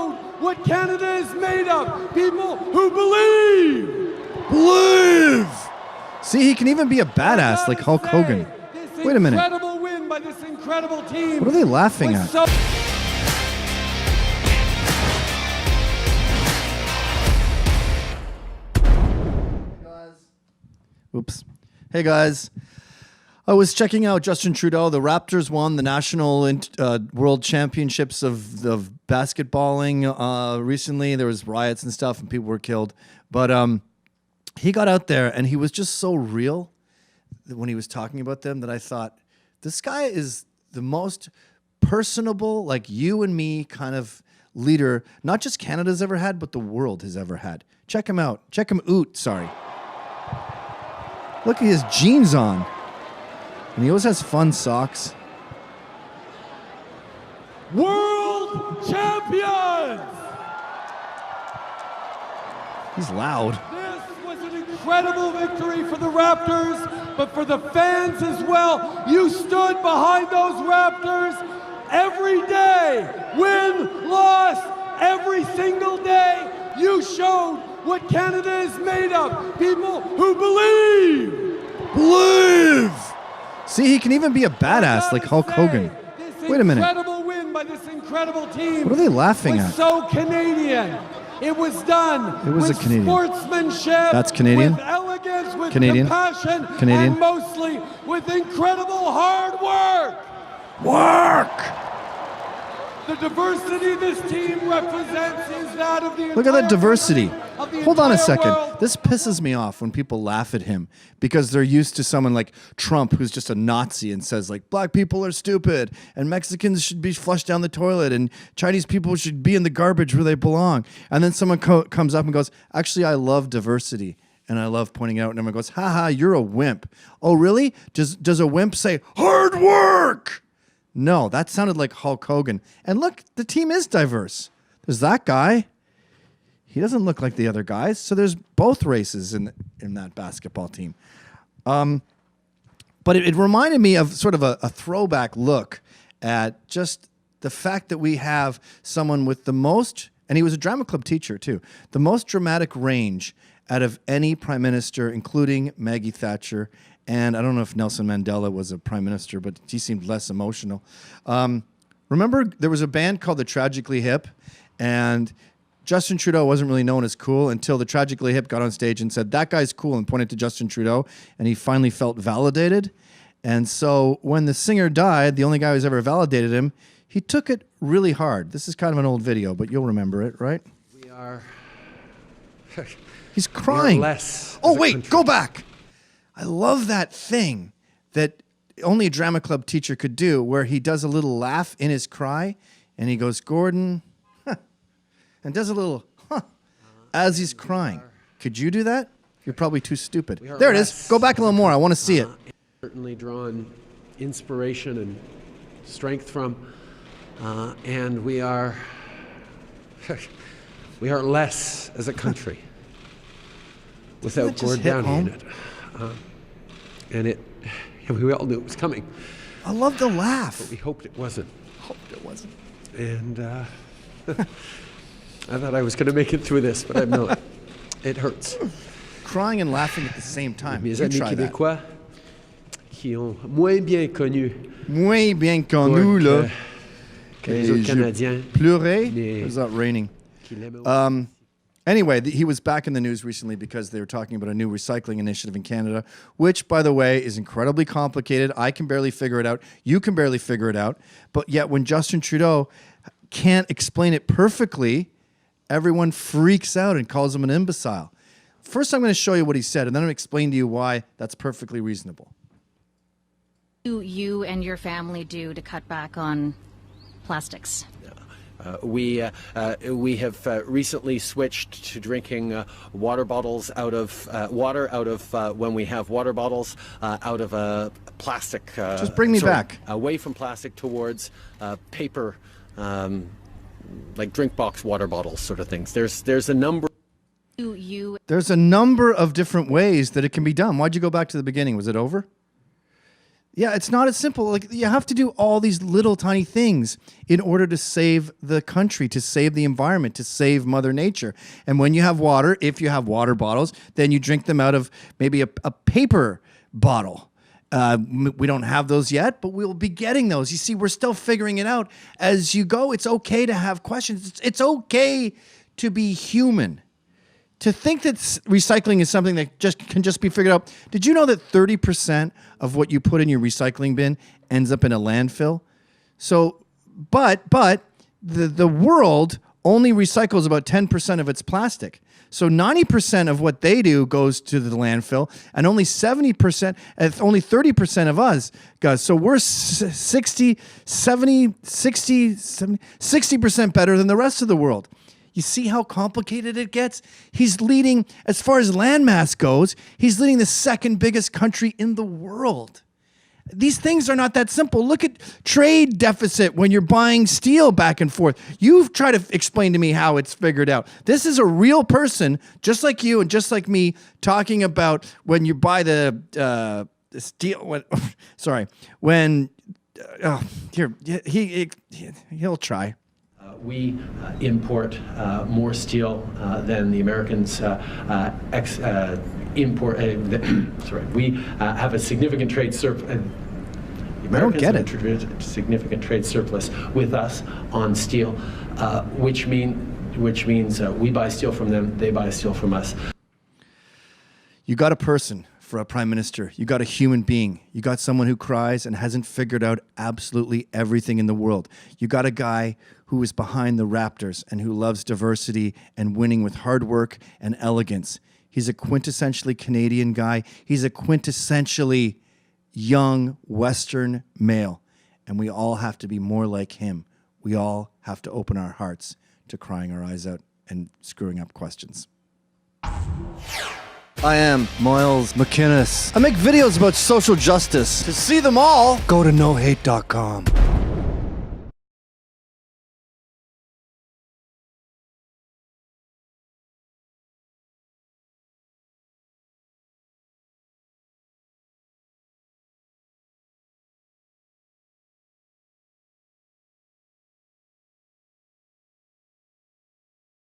showed what Canada is made of. People who believe. Believe! See, he can even be a badass like Hulk Hogan. Wait a minute. Incredible win by this incredible team. What are they laughing at? Oops. Hey guys. I was checking out Justin Trudeau. The Raptors won the national world championships of basketballing recently. There was riots and stuff and people were killed. But he got out there and he was just so real when he was talking about them that I thought, this guy is the most personable, like you and me kind of leader, not just Canada's ever had, but the world has ever had. Check him out. Check him out, sorry. Look at his jeans on. And he always has fun socks. World champions! He's loud. This was an incredible victory for the Raptors, but for the fans as well. You stood behind those Raptors every day. Win, loss, every single day. You showed what Canada is made of. People who believe. Believe! See, he can even be a badass like Hulk Hogan. Wait a minute. Incredible win by this incredible team. What are they laughing at? So Canadian. It was done. It was with a Canadian. Sportsmanship. That's Canadian. With elegance, with Canadian. compassion, Canadian. and mostly with incredible hard work. Work! The diversity this team represents is that of the Look at that entire diversity. country, of the Hold on a entire second. world. This pisses me off when people laugh at him because they're used to someone like Trump who's just a Nazi and says like black people are stupid and Mexicans should be flushed down the toilet and Chinese people should be in the garbage where they belong. And then someone comes up and goes, actually, I love diversity. And I love pointing it out. And everyone goes, haha, you're a wimp. Oh, really? Does a wimp say hard work? No, that sounded like Hulk Hogan. And look, the team is diverse. There's that guy. He doesn't look like the other guys. So there's both races in that basketball team. But it reminded me of sort of a throwback look at just the fact that we have someone with the most, and he was a drama club teacher too, the most dramatic range out of any prime minister, including Maggie Thatcher. And I don't know if Nelson Mandela was a prime minister, but he seemed less emotional. Remember, there was a band called the Tragically Hip, and Justin Trudeau wasn't really known as cool until the Tragically Hip got on stage and said, that guy's cool, and pointed to Justin Trudeau, and he finally felt validated. And so when the singer died, the only guy who's ever validated him, he took it really hard. This is kind of an old video, but you'll remember it, right? We are... He's crying. We are less oh, as a wait, country. go back. I love that thing that only a drama club teacher could do where he does a little laugh in his cry and he goes, Gordon, huh, and does a little, huh, as he's crying. Could you do that? You're probably too stupid. There it is. Go back a little more. I want to see it. Certainly drawn inspiration and strength from, and we are less as a country without Gord Downie in it. And we all knew it was coming. I love the laugh. But we hoped it wasn't. Hoped it wasn't. And I thought I was going to make it through this, but I'm not. It hurts. Crying and laughing at the same time. Mes You amis try that. québécois qui ont moins bien connu Moins bien connu, là. que les autres Je Canadiens. pleurais. Mais- Is that raining? qui l'aimaient aussi. Anyway, he was back in the news recently because they were talking about a new recycling initiative in Canada, which, by the way, is incredibly complicated. I can barely figure it out. You can barely figure it out. But yet when Justin Trudeau can't explain it perfectly, everyone freaks out and calls him an imbecile. First, I'm going to show you what he said, and then I'm going to explain to you why that's perfectly reasonable. What do you and your family do to cut back on plastics? We have recently switched to drinking water bottles out of water out of when we have water bottles out of a plastic. Just bring me back. Away from plastic towards paper, like drink box water bottles, sort of things. There's a number. There's a number of different ways that it can be done. Why'd you go back to the beginning? Was it over? Yeah, it's not as simple. Like, you have to do all these little tiny things in order to save the country, to save the environment, to save Mother Nature. And when you have water, if you have water bottles, then you drink them out of maybe a paper bottle. We don't have those yet, but we'll be getting those. You see, we're still figuring it out as you go. It's okay to have questions. It's okay to be human. To think that recycling is something that can just be figured out. Did you know that 30% of what you put in your recycling bin ends up in a landfill? So, but the world only recycles about 10% of its plastic. So 90% of what they do goes to the landfill, and only 70%, only 30% of us goes. So we're 60% better than the rest of the world. You see how complicated it gets? He's leading, as far as landmass goes, he's leading the second biggest country in the world. These things are not that simple. Look at trade deficit when you're buying steel back and forth. You've tried to explain to me how it's figured out. This is a real person, just like you and just like me, talking about when you buy the steel. He'll try. We import more steel than the Americans import. We have a significant trade surplus. I don't get it. Significant trade surplus with us on steel, which means we buy steel from them, they buy steel from us. You got a person for a prime minister. You got a human being. You got someone who cries and hasn't figured out absolutely everything in the world. You got a guy who is behind the Raptors and who loves diversity and winning with hard work and elegance. He's a quintessentially Canadian guy. He's a quintessentially young Western male. And we all have to be more like him. We all have to open our hearts to crying our eyes out and screwing up questions. I am Miles McInnes. I make videos about social justice. To see them all, go to nohate.com.